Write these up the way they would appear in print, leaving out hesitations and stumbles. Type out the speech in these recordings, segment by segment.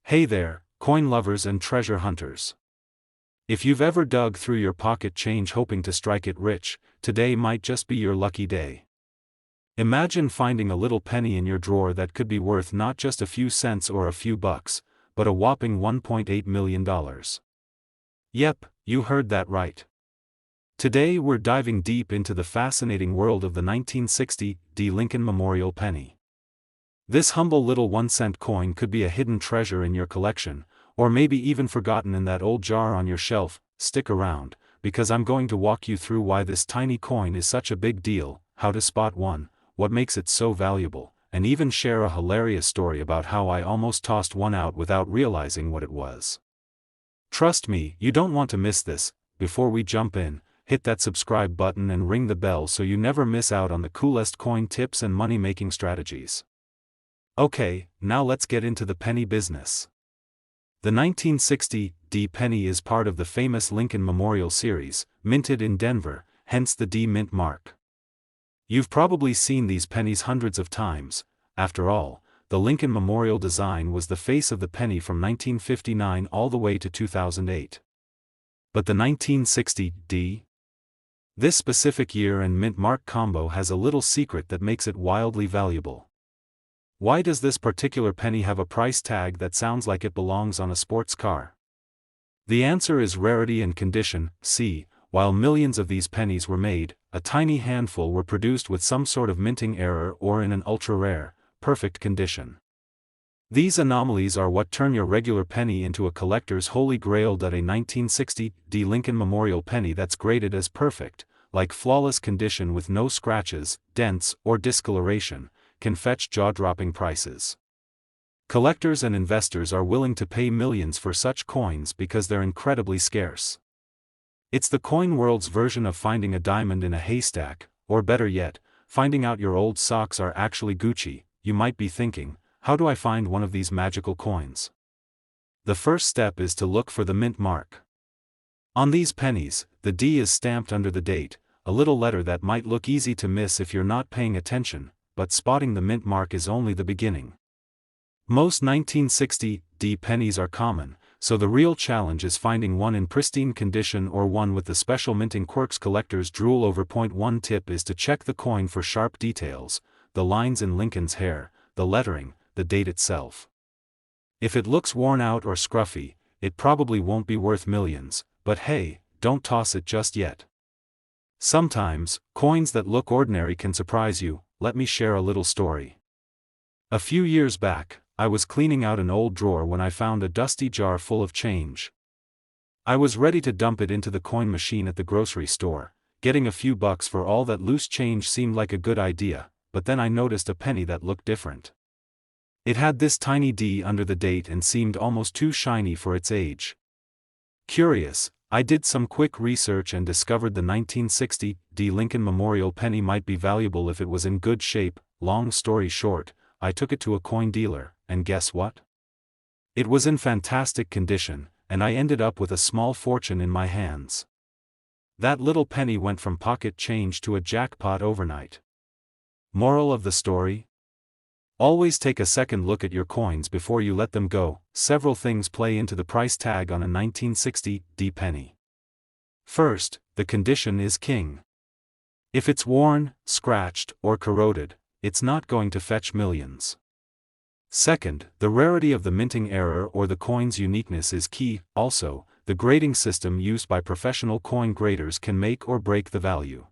Hey there, coin lovers and treasure hunters. If you've ever dug through your pocket change hoping to strike it rich, today might just be your lucky day. Imagine finding a little penny in your drawer that could be worth not just a few cents or a few bucks, but a whopping $1.8 million. Yep, you heard that right. Today we're diving deep into the fascinating world of the 1960 Lincoln Memorial penny. This humble little 1-cent coin could be a hidden treasure in your collection, or maybe even forgotten in that old jar on your shelf. Stick around, because I'm going to walk you through why this tiny coin is such a big deal, how to spot one, what makes it so valuable, and even share a hilarious story about how I almost tossed one out without realizing what it was. Trust me, you don't want to miss this. Before we jump in, hit that subscribe button and ring the bell so you never miss out on the coolest coin tips and money-making strategies. Okay, now let's get into the penny business. The 1960 D penny is part of the famous Lincoln Memorial series, minted in Denver, hence the D mint mark. You've probably seen these pennies hundreds of times. After all, the Lincoln Memorial design was the face of the penny from 1959 all the way to 2008. But the 1960 D? This specific year and mint mark combo has a little secret that makes it wildly valuable. Why does this particular penny have a price tag that sounds like it belongs on a sports car? The answer is rarity and condition. See, while millions of these pennies were made, a tiny handful were produced with some sort of minting error or in an ultra-rare, perfect condition. These anomalies are what turn your regular penny into a collector's holy grail. A 1960 D Lincoln Memorial penny that's graded as perfect, like flawless condition with no scratches, dents, or discoloration, can fetch jaw-dropping prices. Collectors and investors are willing to pay millions for such coins because they're incredibly scarce. It's the coin world's version of finding a diamond in a haystack, or better yet, finding out your old socks are actually Gucci. You might be thinking, how do I find one of these magical coins? The first step is to look for the mint mark. On these pennies, the D is stamped under the date, a little letter that might look easy to miss if you're not paying attention, but spotting the mint mark is only the beginning. Most 1960 D pennies are common, so the real challenge is finding one in pristine condition or one with the special minting quirks collectors drool over. Point 1 tip is to check the coin for sharp details, the lines in Lincoln's hair, the lettering, the date itself. If it looks worn out or scruffy, it probably won't be worth millions, but hey, don't toss it just yet. Sometimes, coins that look ordinary can surprise you. Let me share a little story. A few years back, I was cleaning out an old drawer when I found a dusty jar full of change. I was ready to dump it into the coin machine at the grocery store. Getting a few bucks for all that loose change seemed like a good idea, but then I noticed a penny that looked different. It had this tiny D under the date and seemed almost too shiny for its age. Curious, I did some quick research and discovered the 1960 D Lincoln Memorial penny might be valuable if it was in good shape. Long story short, I took it to a coin dealer, and guess what? It was in fantastic condition, and I ended up with a small fortune in my hands. That little penny went from pocket change to a jackpot overnight. Moral of the story? Always take a second look at your coins before you let them go. Several things play into the price tag on a 1960 D penny. First, the condition is king. If it's worn, scratched, or corroded, it's not going to fetch millions. Second, the rarity of the minting error or the coin's uniqueness is key. Also, the grading system used by professional coin graders can make or break the value.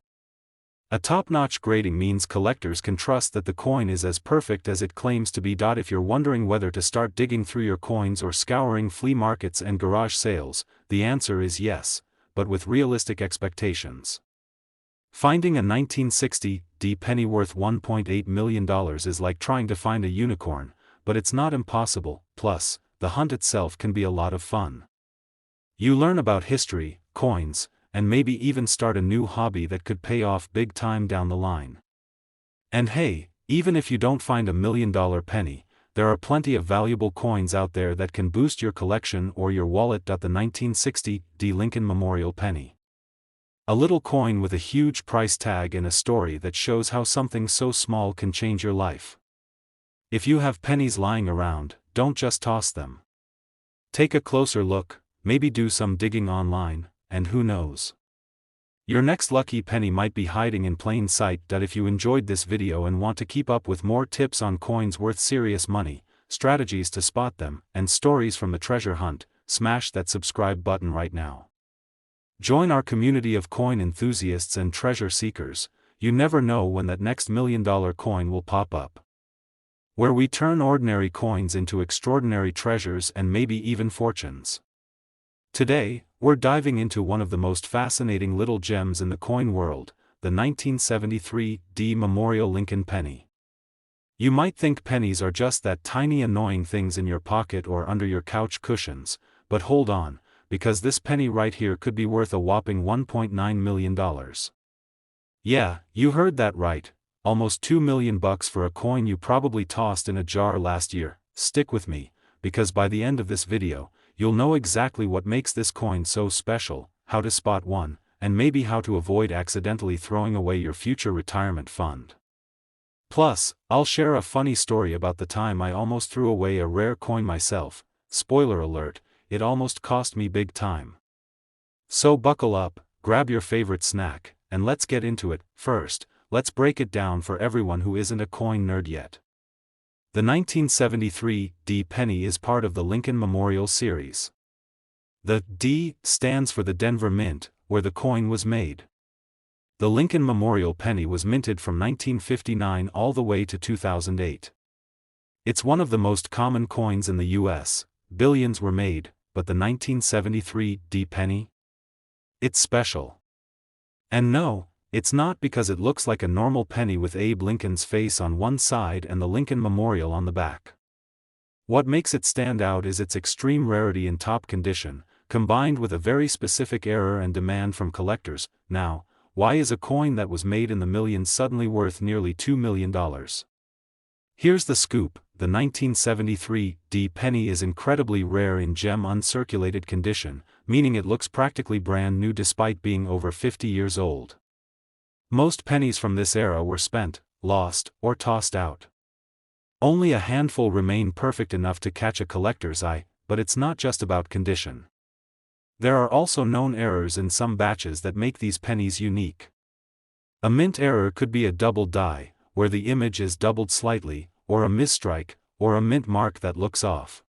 A top-notch grading means collectors can trust that the coin is as perfect as it claims to be. If you're wondering whether to start digging through your coins or scouring flea markets and garage sales, the answer is yes, but with realistic expectations. Finding a 1960 D penny worth $1.8 million is like trying to find a unicorn, but it's not impossible. Plus, the hunt itself can be a lot of fun. You learn about history, coins, and maybe even start a new hobby that could pay off big time down the line. And hey, even if you don't find $1 million penny, there are plenty of valuable coins out there that can boost your collection or your wallet. The 1960 D Lincoln Memorial penny. A little coin with a huge price tag and a story that shows how something so small can change your life. If you have pennies lying around, don't just toss them. Take a closer look, maybe do some digging online, and who knows? Your next lucky penny might be hiding in plain sight. If you enjoyed this video and want to keep up with more tips on coins worth serious money, strategies to spot them, and stories from the treasure hunt, smash that subscribe button right now. Join our community of coin enthusiasts and treasure seekers. You never know when that next $1 million coin will pop up. Where we turn ordinary coins into extraordinary treasures and maybe even fortunes. Today, we're diving into one of the most fascinating little gems in the coin world, the 1973 D Memorial Lincoln penny. You might think pennies are just that tiny annoying things in your pocket or under your couch cushions, but hold on, because this penny right here could be worth a whopping $1.9 million. Yeah, you heard that right, almost $2 million for a coin you probably tossed in a jar last year. Stick with me, because by the end of this video, you'll know exactly what makes this coin so special, how to spot one, and maybe how to avoid accidentally throwing away your future retirement fund. Plus, I'll share a funny story about the time I almost threw away a rare coin myself. Spoiler alert, it almost cost me big time. So buckle up, grab your favorite snack, and let's get into it. First, let's break it down for everyone who isn't a coin nerd yet. The 1973 D penny is part of the Lincoln Memorial series. The D stands for the Denver Mint, where the coin was made. The Lincoln Memorial penny was minted from 1959 all the way to 2008. It's one of the most common coins in the US, billions were made, but the 1973 D penny? It's special. And no, it's not because it looks like a normal penny with Abe Lincoln's face on one side and the Lincoln Memorial on the back. What makes it stand out is its extreme rarity in top condition, combined with a very specific error and demand from collectors. Now, why is a coin that was made in the millions suddenly worth nearly $2 million? Here's the scoop: the 1973 D penny is incredibly rare in gem uncirculated condition, meaning it looks practically brand new despite being over 50 years old. Most pennies from this era were spent, lost, or tossed out. Only a handful remain perfect enough to catch a collector's eye, but it's not just about condition. There are also known errors in some batches that make these pennies unique. A mint error could be a double die, where the image is doubled slightly, or a misstrike, or a mint mark that looks off.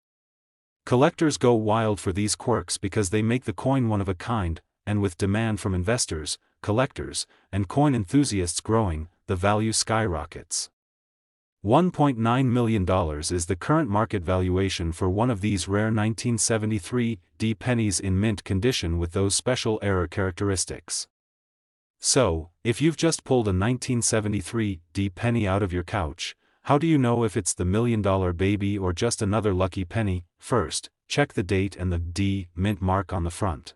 Collectors go wild for these quirks because they make the coin one of a kind, and with demand from investors, collectors, and coin enthusiasts growing, the value skyrockets. $1.9 million is the current market valuation for one of these rare 1973 D pennies in mint condition with those special error characteristics. So, if you've just pulled a 1973 D penny out of your couch, how do you know if it's the $1 million baby or just another lucky penny? First, check the date and the D mint mark on the front.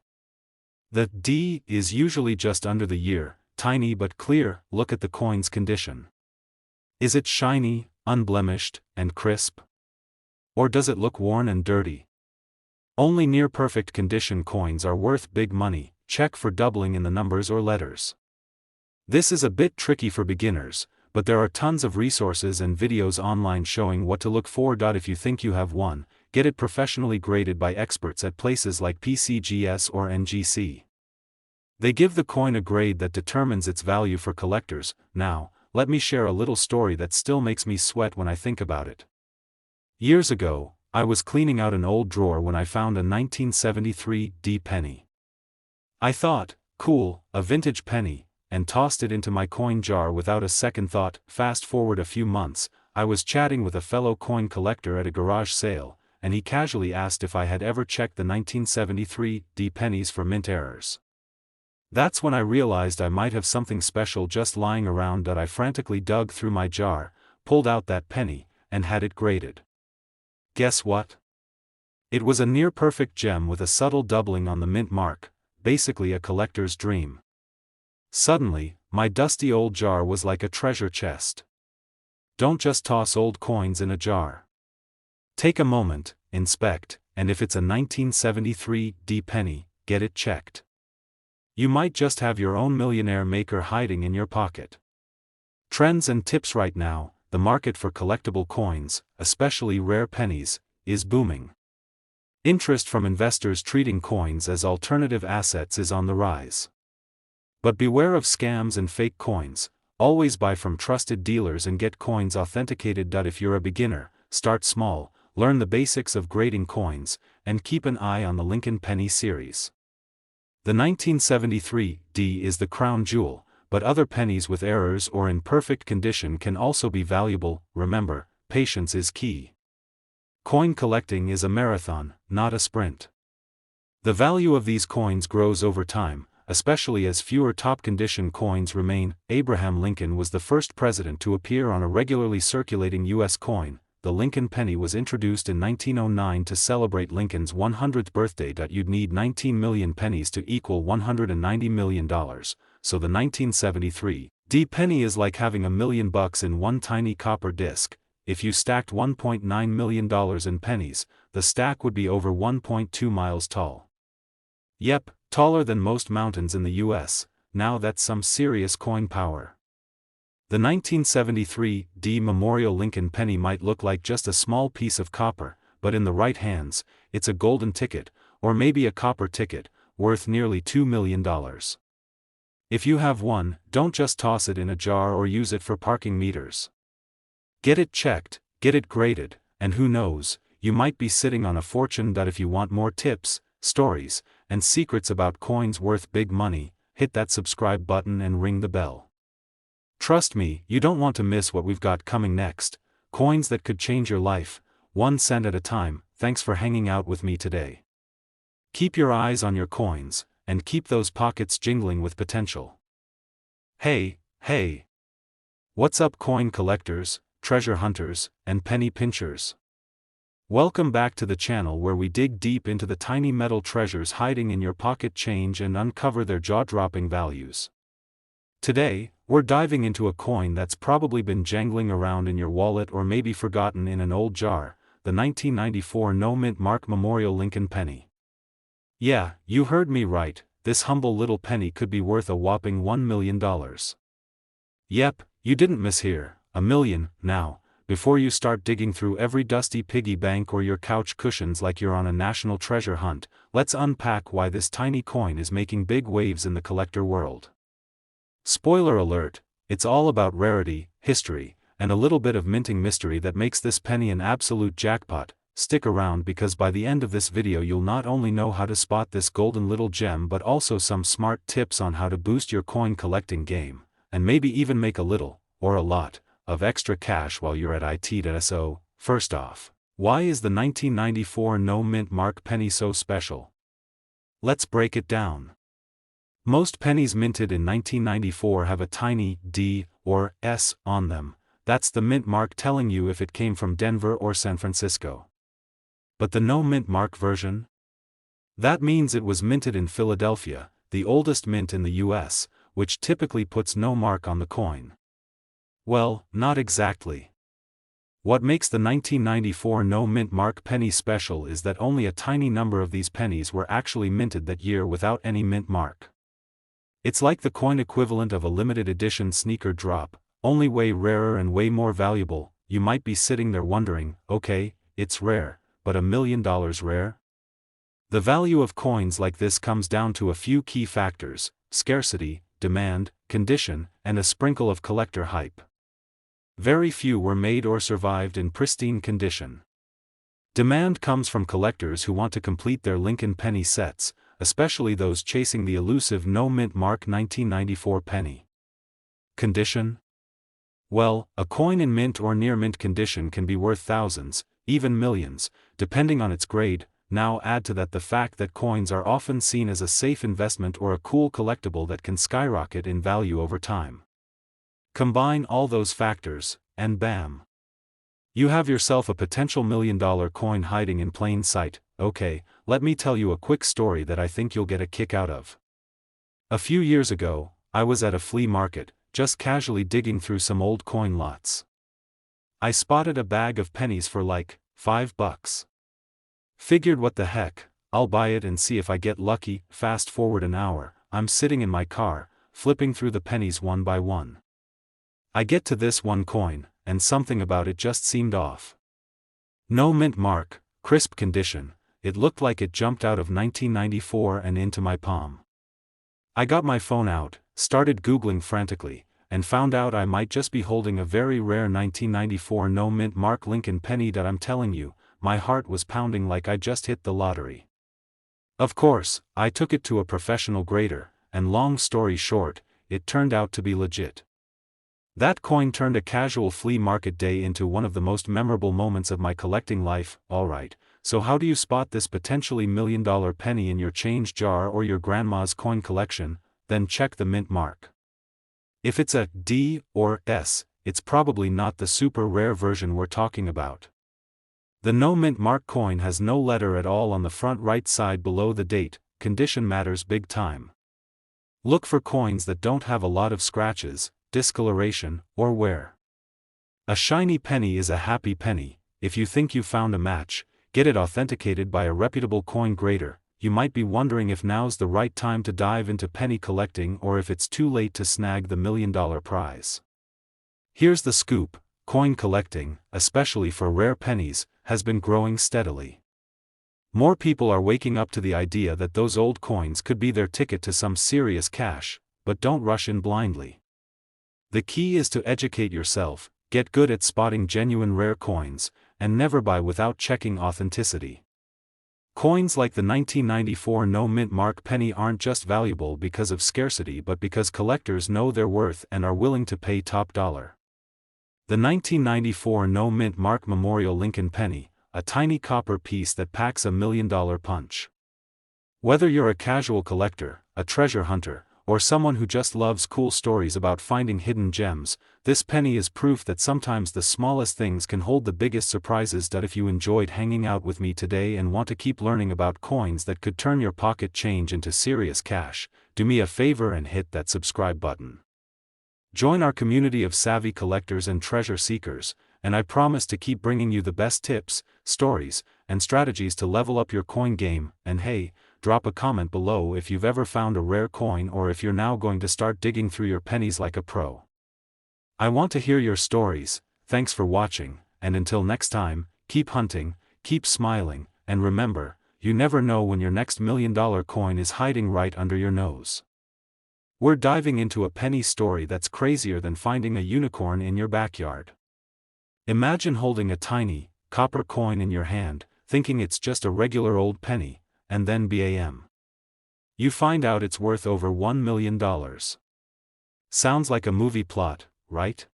The D is usually just under the year, tiny but clear. Look at the coin's condition. Is it shiny, unblemished, and crisp? Or does it look worn and dirty? Only near-perfect condition coins are worth big money. Check for doubling in the numbers or letters. This is a bit tricky for beginners, but there are tons of resources and videos online showing what to look for. If you think you have one, get it professionally graded by experts at places like PCGS or NGC. They give the coin a grade that determines its value for collectors. Now, let me share a little story that still makes me sweat when I think about it. Years ago, I was cleaning out an old drawer when I found a 1973 D penny. I thought, cool, a vintage penny, and tossed it into my coin jar without a second thought. Fast forward a few months, I was chatting with a fellow coin collector at a garage sale, and he casually asked if I had ever checked the 1973 D pennies for mint errors. That's when I realized I might have something special just lying around. I frantically dug through my jar, pulled out that penny, and had it graded. Guess what? It was a near-perfect gem with a subtle doubling on the mint mark, basically a collector's dream. Suddenly, my dusty old jar was like a treasure chest. Don't just toss old coins in a jar. Take a moment, inspect, and if it's a 1973 D penny, get it checked. You might just have your own millionaire maker hiding in your pocket. Trends and tips right now: the market for collectible coins, especially rare pennies, is booming. Interest from investors treating coins as alternative assets is on the rise. But beware of scams and fake coins. Always buy from trusted dealers and get coins authenticated. If you're a beginner, start small, learn the basics of grading coins, and keep an eye on the Lincoln Penny series. The 1973 D is the crown jewel, but other pennies with errors or in perfect condition can also be valuable. Remember, patience is key. Coin collecting is a marathon, not a sprint. The value of these coins grows over time, especially as fewer top-condition coins remain. Abraham Lincoln was the first president to appear on a regularly circulating U.S. coin. The Lincoln penny was introduced in 1909 to celebrate Lincoln's 100th birthday. You'd need 19 million pennies to equal $190 million, so the 1973 D penny is like having $1 million in one tiny copper disc. If you stacked $1.9 million in pennies, the stack would be over 1.2 miles tall. Yep, taller than most mountains in the US. Now that's some serious coin power. The 1973 D Memorial Lincoln penny might look like just a small piece of copper, but in the right hands, it's a golden ticket, or maybe a copper ticket, worth nearly $2 million. If you have one, don't just toss it in a jar or use it for parking meters. Get it checked, get it graded, and who knows, you might be sitting on a fortune. If you want more tips, stories, and secrets about coins worth big money, hit that subscribe button and ring the bell. Trust me, you don't want to miss what we've got coming next. Coins that could change your life, 1 cent at a time. Thanks for hanging out with me today. Keep your eyes on your coins, and keep those pockets jingling with potential. Hey, hey! What's up, coin collectors, treasure hunters, and penny pinchers? Welcome back to the channel where we dig deep into the tiny metal treasures hiding in your pocket change and uncover their jaw-dropping values. Today, we're diving into a coin that's probably been jangling around in your wallet or maybe forgotten in an old jar, the 1994 no-mint mark Memorial Lincoln penny. Yeah, you heard me right, this humble little penny could be worth a whopping $1 million. Yep, you didn't mishear, $1 million. Now, before you start digging through every dusty piggy bank or your couch cushions like you're on a national treasure hunt, let's unpack why this tiny coin is making big waves in the collector world. Spoiler alert, it's all about rarity, history, and a little bit of minting mystery that makes this penny an absolute jackpot. Stick around because by the end of this video you'll not only know how to spot this golden little gem but also some smart tips on how to boost your coin collecting game, and maybe even make a little, or a lot, of extra cash while you're at it. So, first off, why is the 1994 no-mint mark penny so special? Let's break it down. Most pennies minted in 1994 have a tiny D or S on them. That's the mint mark telling you if it came from Denver or San Francisco. But the no-mint mark version? That means it was minted in Philadelphia, the oldest mint in the US, which typically puts no mark on the coin. Well, not exactly. What makes the 1994 no-mint mark penny special is that only a tiny number of these pennies were actually minted that year without any mint mark. It's like the coin equivalent of a limited edition sneaker drop, only way rarer and way more valuable. You might be sitting there wondering, okay, it's rare, but $1 million rare? The value of coins like this comes down to a few key factors: scarcity, demand, condition, and a sprinkle of collector hype. Very few were made or survived in pristine condition. Demand comes from collectors who want to complete their Lincoln penny sets, especially those chasing the elusive no-mint mark 1994 penny. Condition? Well, a coin in mint or near mint condition can be worth thousands, even millions, depending on its grade. Now add to that the fact that coins are often seen as a safe investment or a cool collectible that can skyrocket in value over time. Combine all those factors, and bam! You have yourself a potential $1 million coin hiding in plain sight. Okay, let me tell you a quick story that I think you'll get a kick out of. A few years ago, I was at a flea market, just casually digging through some old coin lots. I spotted a bag of pennies for like $5. Figured what the heck, I'll buy it and see if I get lucky. Fast forward an hour, I'm sitting in my car, flipping through the pennies one by one. I get to this one coin, and something about it just seemed off. No mint mark, crisp condition, it looked like it jumped out of 1994 and into my palm. I got my phone out, started Googling frantically, and found out I might just be holding a very rare 1994 no mint mark Lincoln penny that I'm telling you, my heart was pounding like I just hit the lottery. Of course, I took it to a professional grader, and long story short, it turned out to be legit. That coin turned a casual flea market day into one of the most memorable moments of my collecting life. Alright, so how do you spot this potentially $1 million penny in your change jar or your grandma's coin collection? Then check the mint mark. If it's a D or S, it's probably not the super rare version we're talking about. The no mint mark coin has no letter at all on the front right side below the date. Condition matters big time. Look for coins that don't have a lot of scratches, discoloration, or wear. A shiny penny is a happy penny. If you think you found a match, get it authenticated by a reputable coin grader. You might be wondering if now's the right time to dive into penny collecting or if it's too late to snag the $1 million prize. Here's the scoop: coin collecting, especially for rare pennies, has been growing steadily. More people are waking up to the idea that those old coins could be their ticket to some serious cash, but don't rush in blindly. The key is to educate yourself, get good at spotting genuine rare coins, and never buy without checking authenticity. Coins like the 1994 no mint mark penny aren't just valuable because of scarcity but because collectors know their worth and are willing to pay top dollar. The 1994 no mint mark Memorial Lincoln penny, a tiny copper piece that packs $1 million punch. Whether you're a casual collector, a treasure hunter, or someone who just loves cool stories about finding hidden gems, this penny is proof that sometimes the smallest things can hold the biggest surprises. If you enjoyed hanging out with me today and want to keep learning about coins that could turn your pocket change into serious cash, do me a favor and hit that subscribe button. Join our community of savvy collectors and treasure seekers, and I promise to keep bringing you the best tips, stories, and strategies to level up your coin game. And hey, drop a comment below if you've ever found a rare coin or if you're now going to start digging through your pennies like a pro. I want to hear your stories. Thanks for watching, and until next time, keep hunting, keep smiling, and remember, you never know when your next $1 million coin is hiding right under your nose. We're diving into a penny story that's crazier than finding a unicorn in your backyard. Imagine holding a tiny, copper coin in your hand, thinking it's just a regular old penny, and then bam! You find out it's worth over $1 million. Sounds like a movie plot, right?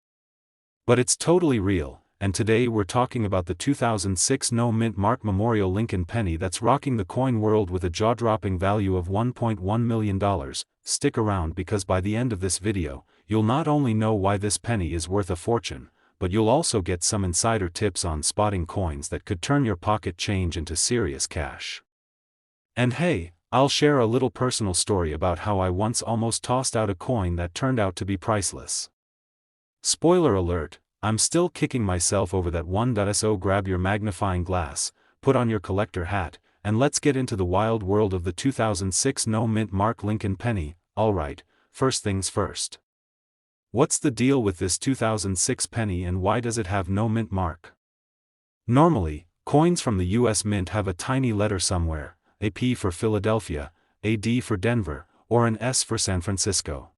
But it's totally real, and today we're talking about the 2006 no mint mark Memorial Lincoln penny that's rocking the coin world with a jaw-dropping value of $1.1 million. Stick around because by the end of this video, you'll not only know why this penny is worth a fortune, but you'll also get some insider tips on spotting coins that could turn your pocket change into serious cash. And hey, I'll share a little personal story about how I once almost tossed out a coin that turned out to be priceless. Spoiler alert, I'm still kicking myself over that one. So grab your magnifying glass, put on your collector hat, and let's get into the wild world of the 2006 no mint mark Lincoln penny. Alright, first things first. What's the deal with this 2006 penny and why does it have no mint mark? Normally, coins from the US Mint have a tiny letter somewhere, a P for Philadelphia, a D for Denver, or an S for San Francisco.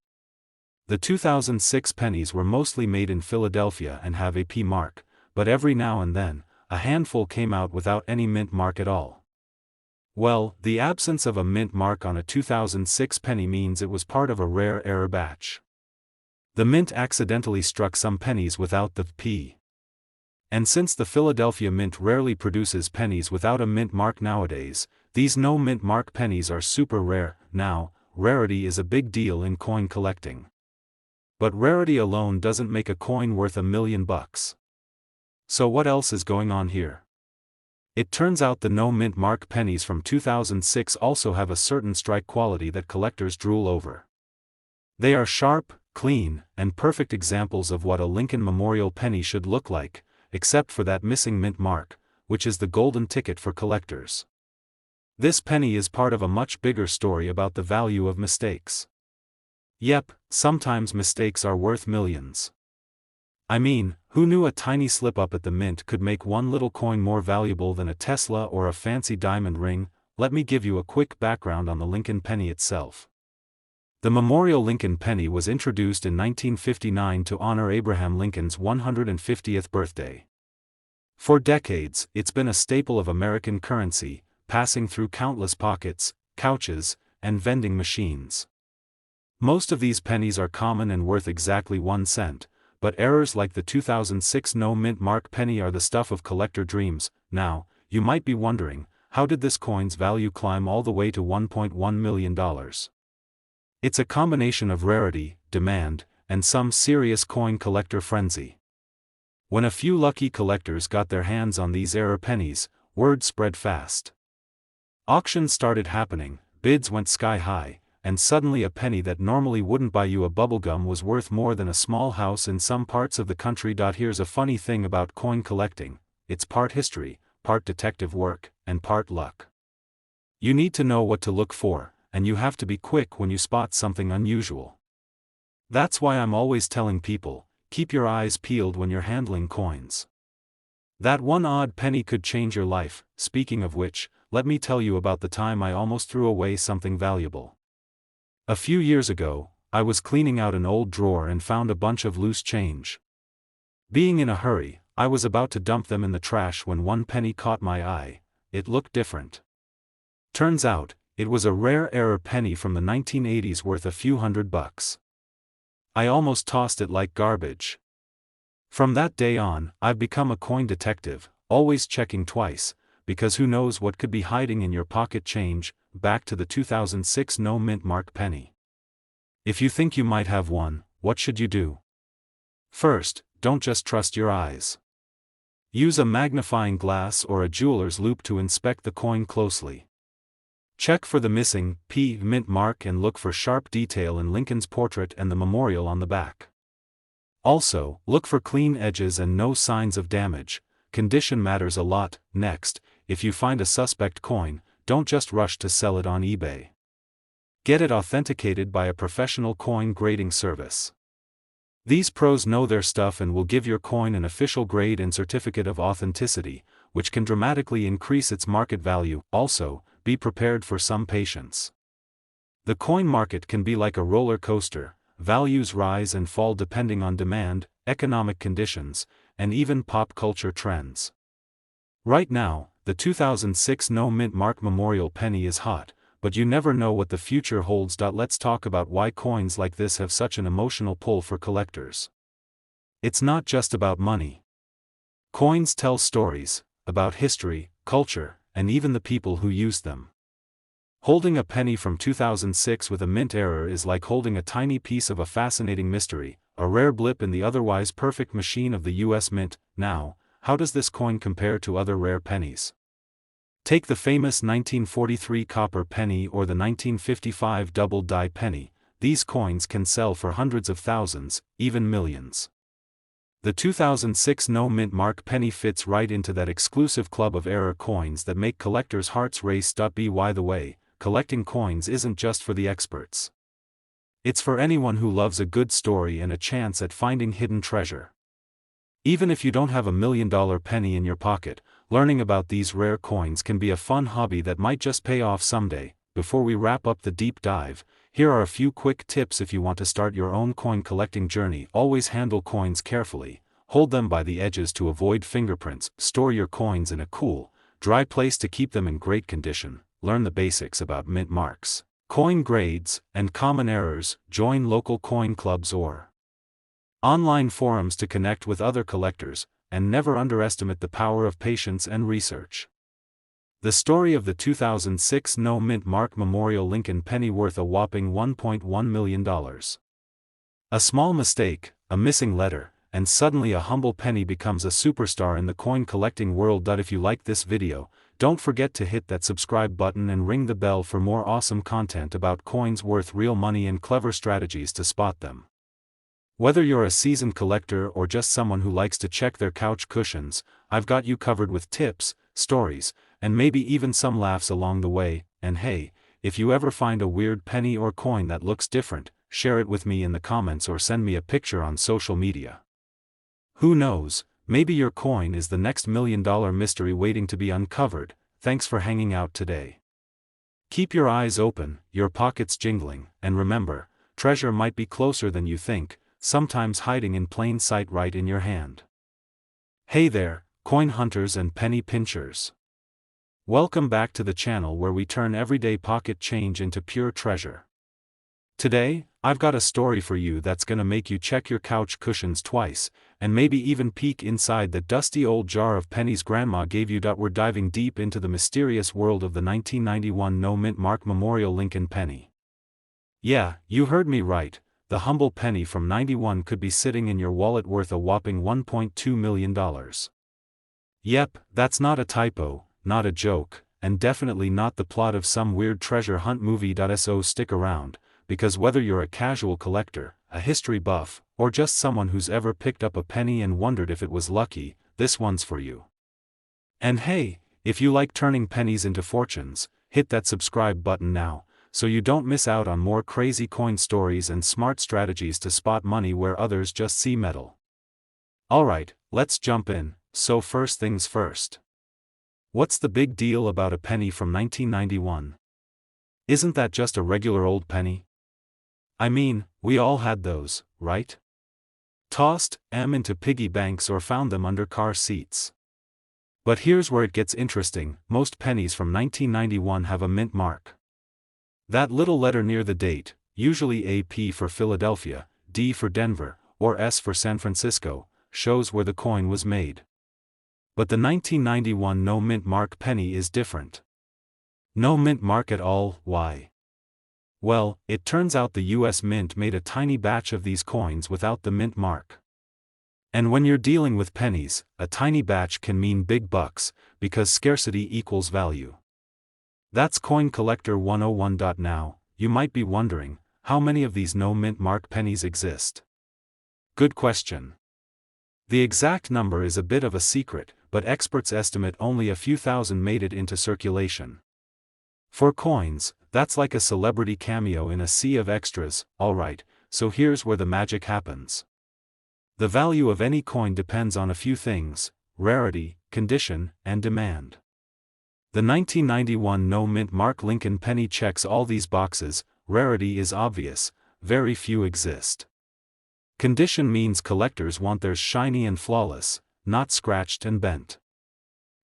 The 2006 pennies were mostly made in Philadelphia and have a P mark, but every now and then, a handful came out without any mint mark at all. Well, the absence of a mint mark on a 2006 penny means it was part of a rare error batch. The mint accidentally struck some pennies without the P. And since the Philadelphia Mint rarely produces pennies without a mint mark nowadays, these no mint mark pennies are super rare. Now, rarity is a big deal in coin collecting. But rarity alone doesn't make a coin worth $1 million. So what else is going on here? It turns out the no mint mark pennies from 2006 also have a certain strike quality that collectors drool over. They are sharp, clean, and perfect examples of what a Lincoln Memorial penny should look like, except for that missing mint mark, which is the golden ticket for collectors. This penny is part of a much bigger story about the value of mistakes. Yep, sometimes mistakes are worth millions. I mean, who knew a tiny slip-up at the mint could make one little coin more valuable than a Tesla or a fancy diamond ring? Let me give you a quick background on the Lincoln penny itself. The Memorial Lincoln penny was introduced in 1959 to honor Abraham Lincoln's 150th birthday. For decades, it's been a staple of American currency, passing through countless pockets, couches, and vending machines. Most of these pennies are common and worth exactly 1 cent, but errors like the 2006 no-mint mark penny are the stuff of collector dreams. Now, you might be wondering, how did this coin's value climb all the way to $1.1 million? It's a combination of rarity, demand, and some serious coin collector frenzy. When a few lucky collectors got their hands on these error pennies, word spread fast. Auctions started happening, bids went sky high, and suddenly a penny that normally wouldn't buy you a bubblegum was worth more than a small house in some parts of the country. Here's a funny thing about coin collecting: it's part history, part detective work, and part luck. You need to know what to look for, and you have to be quick when you spot something unusual. That's why I'm always telling people, keep your eyes peeled when you're handling coins. That one odd penny could change your life. Speaking of which, let me tell you about the time I almost threw away something valuable. A few years ago, I was cleaning out an old drawer and found a bunch of loose change. Being in a hurry, I was about to dump them in the trash when one penny caught my eye. It looked different. Turns out, it was a rare error penny from the 1980s worth a few $100. I almost tossed it like garbage. From that day on, I've become a coin detective, always checking twice, because who knows what could be hiding in your pocket change. Back to the 2006 no-mint mark penny. If you think you might have one, what should you do? First, don't just trust your eyes. Use a magnifying glass or a jeweler's loupe to inspect the coin closely. Check for the missing P mint mark and look for sharp detail in Lincoln's portrait and the memorial on the back. Also, look for clean edges and no signs of damage. Condition matters a lot. Next, if you find a suspect coin, don't just rush to sell it on eBay. Get it authenticated by a professional coin grading service. These pros know their stuff and will give your coin an official grade and certificate of authenticity, which can dramatically increase its market value. Also, be prepared for some patience. The coin market can be like a roller coaster. Values rise and fall depending on demand, economic conditions, and even pop culture trends. Right now, the 2006 no-mint mark memorial penny is hot, but you never know what the future holds. Let's talk about why coins like this have such an emotional pull for collectors. It's not just about money. Coins tell stories about history, culture, and even the people who used them. Holding a penny from 2006 with a mint error is like holding a tiny piece of a fascinating mystery, a rare blip in the otherwise perfect machine of the US Mint. Now, how does this coin compare to other rare pennies? Take the famous 1943 copper penny or the 1955 double-die penny. These coins can sell for hundreds of thousands, even millions. The 2006 no-mint mark penny fits right into that exclusive club of error coins that make collectors' hearts race. By the way, collecting coins isn't just for the experts. It's for anyone who loves a good story and a chance at finding hidden treasure. Even if you don't have $1 million penny in your pocket, learning about these rare coins can be a fun hobby that might just pay off someday. Before we wrap up the deep dive, here are a few quick tips if you want to start your own coin collecting journey. Always handle coins carefully. Hold them by the edges to avoid fingerprints. Store your coins in a cool, dry place to keep them in great condition. Learn the basics about mint marks, coin grades, and common errors. Join local coin clubs or online forums to connect with other collectors, and never underestimate the power of patience and research. The story of the 2006 no-mint mark memorial Lincoln penny worth a whopping $1.1 million. A small mistake, a missing letter, and suddenly a humble penny becomes a superstar in the coin collecting world. If you liked this video, don't forget to hit that subscribe button and ring the bell for more awesome content about coins worth real money and clever strategies to spot them. Whether you're a seasoned collector or just someone who likes to check their couch cushions, I've got you covered with tips, stories, and maybe even some laughs along the way. And hey, if you ever find a weird penny or coin that looks different, share it with me in the comments or send me a picture on social media. Who knows, maybe your coin is the next $1 million mystery waiting to be uncovered. Thanks for hanging out today. Keep your eyes open, your pockets jingling, and remember, treasure might be closer than you think, sometimes hiding in plain sight right in your hand. Hey there, coin hunters and penny pinchers. Welcome back to the channel where we turn everyday pocket change into pure treasure. Today, I've got a story for you that's gonna make you check your couch cushions twice, and maybe even peek inside the dusty old jar of pennies Grandma gave you. We're diving deep into the mysterious world of the 1991 no-mint mark Memorial Lincoln penny. Yeah, you heard me right, the humble penny from '91 could be sitting in your wallet worth a whopping $1.2 million. Yep, that's not a typo, not a joke, and definitely not the plot of some weird treasure hunt movie. So stick around, because whether you're a casual collector, a history buff, or just someone who's ever picked up a penny and wondered if it was lucky, this one's for you. And hey, if you like turning pennies into fortunes, hit that subscribe button now, so you don't miss out on more crazy coin stories and smart strategies to spot money where others just see metal. Alright, let's jump in. So first things first. What's the big deal about a penny from 1991? Isn't that just a regular old penny? I mean, we all had those, right? Tossed them into piggy banks or found them under car seats. But here's where it gets interesting, most pennies from 1991 have a mint mark. That little letter near the date, usually a P for Philadelphia, D for Denver, or S for San Francisco, shows where the coin was made. But the 1991 no mint mark penny is different. No mint mark at all. Why? Well, it turns out the US Mint made a tiny batch of these coins without the mint mark. And when you're dealing with pennies, a tiny batch can mean big bucks, because scarcity equals value. That's Coin Collector 101. Now, you might be wondering, how many of these no mint mark pennies exist? Good question. The exact number is a bit of a secret, but experts estimate only a few thousand made it into circulation. For coins, that's like a celebrity cameo in a sea of extras. Alright, so here's where the magic happens. The value of any coin depends on a few things: rarity, condition, and demand. The 1991 no mint mark Lincoln penny checks all these boxes. Rarity is obvious, very few exist. Condition means collectors want theirs shiny and flawless, not scratched and bent.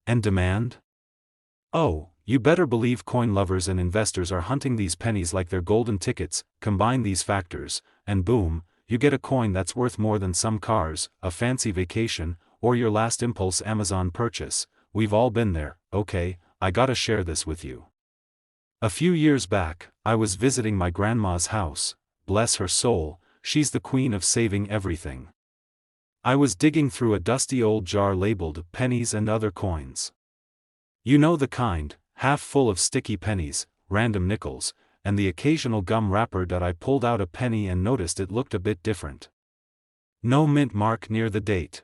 And demand? Oh, you better believe coin lovers and investors are hunting these pennies like they're golden tickets. Combine these factors, and boom, you get a coin that's worth more than some cars, a fancy vacation, or your last impulse Amazon purchase. We've all been there. Okay, I gotta share this with you. A few years back, I was visiting my grandma's house. Bless her soul, she's the queen of saving everything. I was digging through a dusty old jar labeled pennies and other coins. You know the kind, half full of sticky pennies, random nickels, and the occasional gum wrapper. I pulled out a penny and noticed it looked a bit different. No mint mark near the date.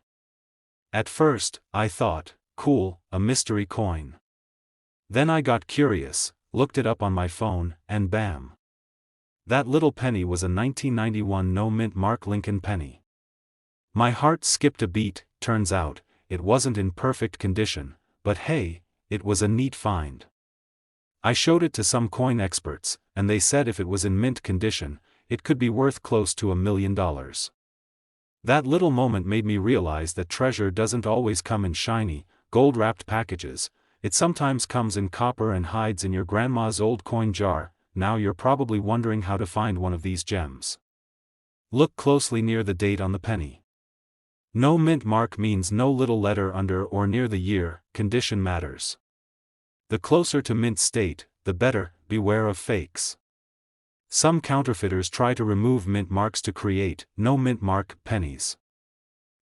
At first, I thought, cool, a mystery coin. Then I got curious, looked it up on my phone, and bam! That little penny was a 1991 no mint mark Lincoln penny. My heart skipped a beat. Turns out, it wasn't in perfect condition, but hey, it was a neat find. I showed it to some coin experts, and they said if it was in mint condition, it could be worth close to $1 million. That little moment made me realize that treasure doesn't always come in shiny, gold-wrapped packages. It sometimes comes in copper and hides in your grandma's old coin jar. Now you're probably wondering how to find one of these gems. Look closely near the date on the penny. No mint mark means no little letter under or near the year. Condition matters. The closer to mint state, the better. Beware of fakes. Some counterfeiters try to remove mint marks to create no mint mark pennies.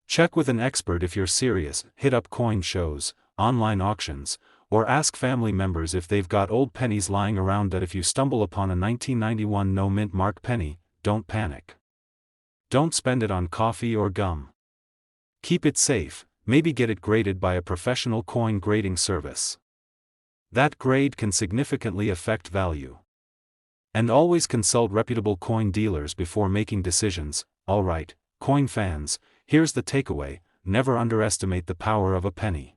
Check with an expert if you're serious. Hit up coin shows, online auctions, or ask family members if they've got old pennies lying around. That if you stumble upon a 1991 no mint mark penny, don't panic. Don't spend it on coffee or gum. Keep it safe, maybe get it graded by a professional coin grading service. That grade can significantly affect value. And always consult reputable coin dealers before making decisions. Alright, coin fans, here's the takeaway: never underestimate the power of a penny.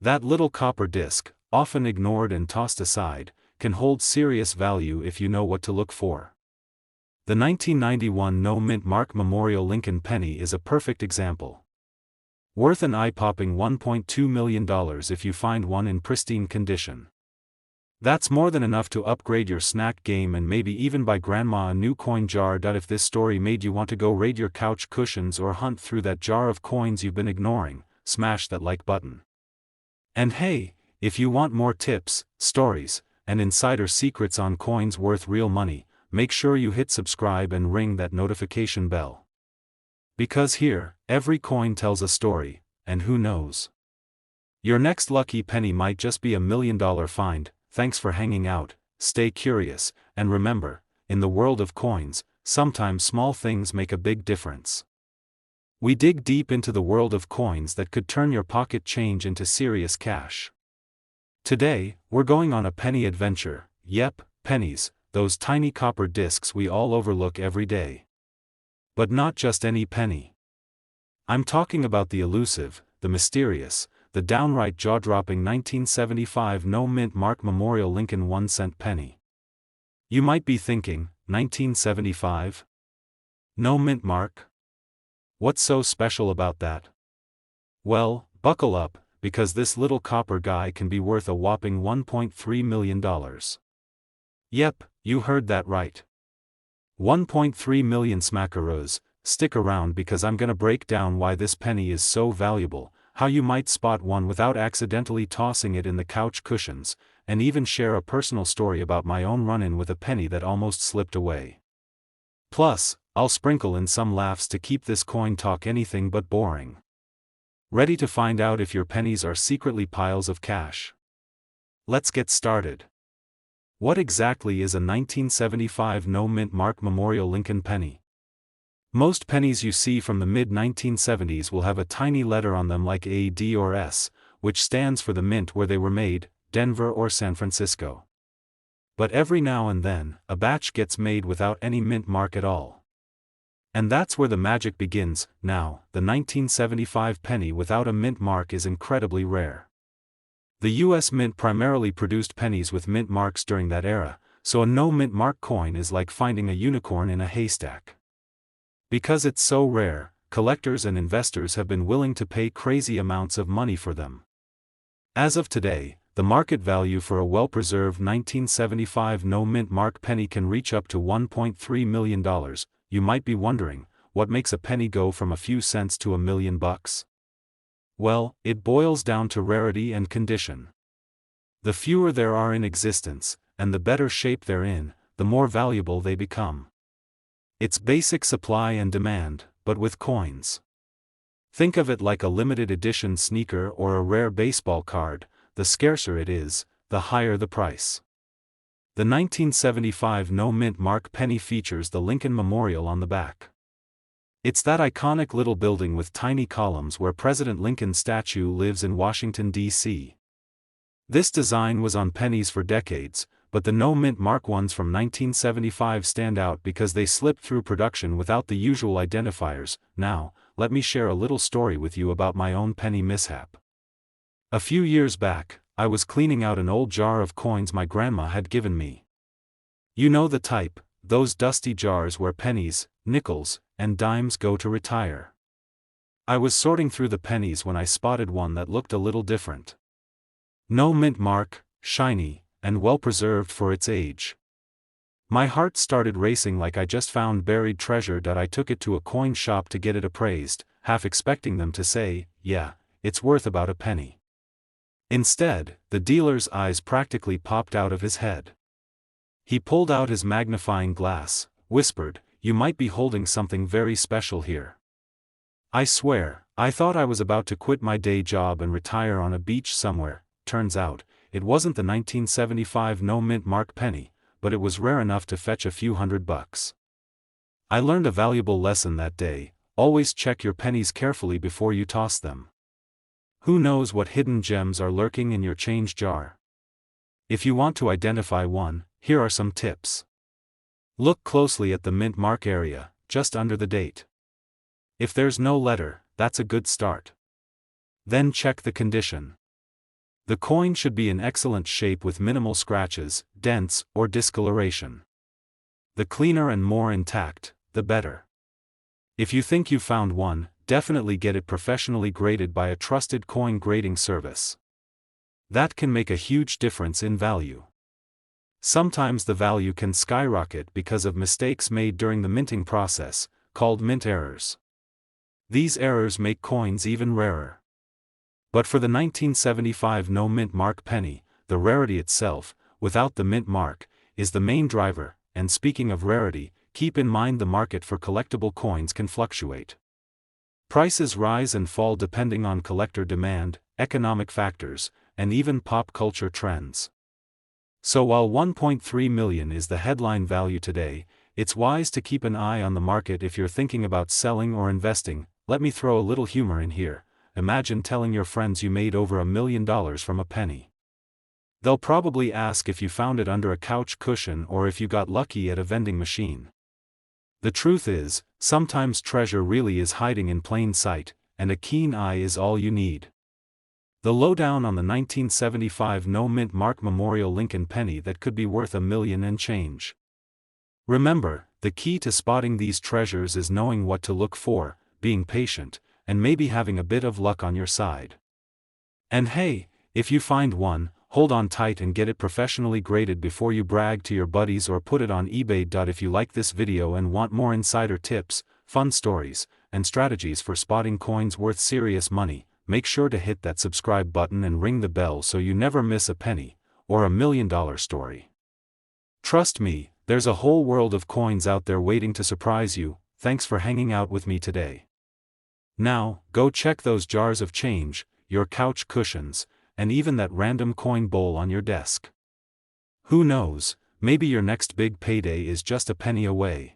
That little copper disc, often ignored and tossed aside, can hold serious value if you know what to look for. The 1991 no-mint mark Memorial Lincoln penny is a perfect example. Worth an eye-popping $1.2 million if you find one in pristine condition. That's more than enough to upgrade your snack game and maybe even buy grandma a new coin jar. If this story made you want to go raid your couch cushions or hunt through that jar of coins you've been ignoring, smash that like button. And hey, if you want more tips, stories, and insider secrets on coins worth real money, make sure you hit subscribe and ring that notification bell. Because here, every coin tells a story, and who knows? Your next lucky penny might just be $1 million find. Thanks for hanging out, stay curious, and remember, in the world of coins, sometimes small things make a big difference. We dig deep into the world of coins that could turn your pocket change into serious cash. Today, we're going on a penny adventure. Yep, pennies, those tiny copper discs we all overlook every day. But not just any penny. I'm talking about the elusive, the mysterious, the downright jaw-dropping 1975 no-mint mark Memorial Lincoln 1-cent penny. You might be thinking, 1975? No-mint mark? What's so special about that? Well, buckle up, because this little copper guy can be worth a whopping $1.3 million. Yep, you heard that right. 1.3 million smackaroos. Stick around because I'm gonna break down why this penny is so valuable, how you might spot one without accidentally tossing it in the couch cushions, and even share a personal story about my own run-in with a penny that almost slipped away. Plus, I'll sprinkle in some laughs to keep this coin talk anything but boring. Ready to find out if your pennies are secretly piles of cash? Let's get started. What exactly is a 1975 no-mint mark Memorial Lincoln penny? Most pennies you see from the mid-1970s will have a tiny letter on them like A, D or S, which stands for the mint where they were made, Denver or San Francisco. But every now and then, a batch gets made without any mint mark at all. And that's where the magic begins. Now, the 1975 penny without a mint mark is incredibly rare. The U.S. Mint primarily produced pennies with mint marks during that era, so a no-mint mark coin is like finding a unicorn in a haystack. Because it's so rare, collectors and investors have been willing to pay crazy amounts of money for them. As of today, the market value for a well-preserved 1975 no-mint mark penny can reach up to $1.3 million. You might be wondering, what makes a penny go from a few cents to $1 million? Well, it boils down to rarity and condition. The fewer there are in existence, and the better shape they're in, the more valuable they become. It's basic supply and demand, but with coins. Think of it like a limited edition sneaker or a rare baseball card. The scarcer it is, the higher the price. The 1975 no-mint mark penny features the Lincoln Memorial on the back. It's that iconic little building with tiny columns where President Lincoln's statue lives in Washington, D.C. This design was on pennies for decades, but the no-mint mark ones from 1975 stand out because they slipped through production without the usual identifiers. Now, let me share a little story with you about my own penny mishap. A few years back, I was cleaning out an old jar of coins my grandma had given me. You know the type, those dusty jars where pennies, nickels, and dimes go to retire. I was sorting through the pennies when I spotted one that looked a little different. No mint mark, shiny, and well-preserved for its age. My heart started racing like I just found buried treasure. I took it to a coin shop to get it appraised, half expecting them to say, yeah, it's worth about a penny. Instead, the dealer's eyes practically popped out of his head. He pulled out his magnifying glass, whispered, "You might be holding something very special here." I swear, I thought I was about to quit my day job and retire on a beach somewhere. Turns out, it wasn't the 1975 no-mint mark penny, but it was rare enough to fetch a few $100. I learned a valuable lesson that day: always check your pennies carefully before you toss them. Who knows what hidden gems are lurking in your change jar? If you want to identify one, here are some tips. Look closely at the mint mark area, just under the date. If there's no letter, that's a good start. Then check the condition. The coin should be in excellent shape with minimal scratches, dents, or discoloration. The cleaner and more intact, the better. If you think you found one, definitely get it professionally graded by a trusted coin grading service. That can make a huge difference in value. Sometimes the value can skyrocket because of mistakes made during the minting process, called mint errors. These errors make coins even rarer. But for the 1975 no mint mark penny, the rarity itself, without the mint mark, is the main driver. And speaking of rarity, keep in mind the market for collectible coins can fluctuate. Prices rise and fall depending on collector demand, economic factors, and even pop culture trends. So while 1.3 million is the headline value today, it's wise to keep an eye on the market if you're thinking about selling or investing. Let me throw a little humor in here. Imagine telling your friends you made over $1 million from a penny. They'll probably ask if you found it under a couch cushion or if you got lucky at a vending machine. The truth is, sometimes treasure really is hiding in plain sight, and a keen eye is all you need. The lowdown on the 1975 no mint mark Memorial Lincoln penny that could be worth $1 million and change. Remember, the key to spotting these treasures is knowing what to look for, being patient, and maybe having a bit of luck on your side. And hey, if you find one, hold on tight and get it professionally graded before you brag to your buddies or put it on eBay. If you like this video and want more insider tips, fun stories, and strategies for spotting coins worth serious money, make sure to hit that subscribe button and ring the bell so you never miss a penny, or $1 million story. Trust me, there's a whole world of coins out there waiting to surprise you. Thanks for hanging out with me today. Now, go check those jars of change, your couch cushions, and even that random coin bowl on your desk. Who knows, maybe your next big payday is just a penny away.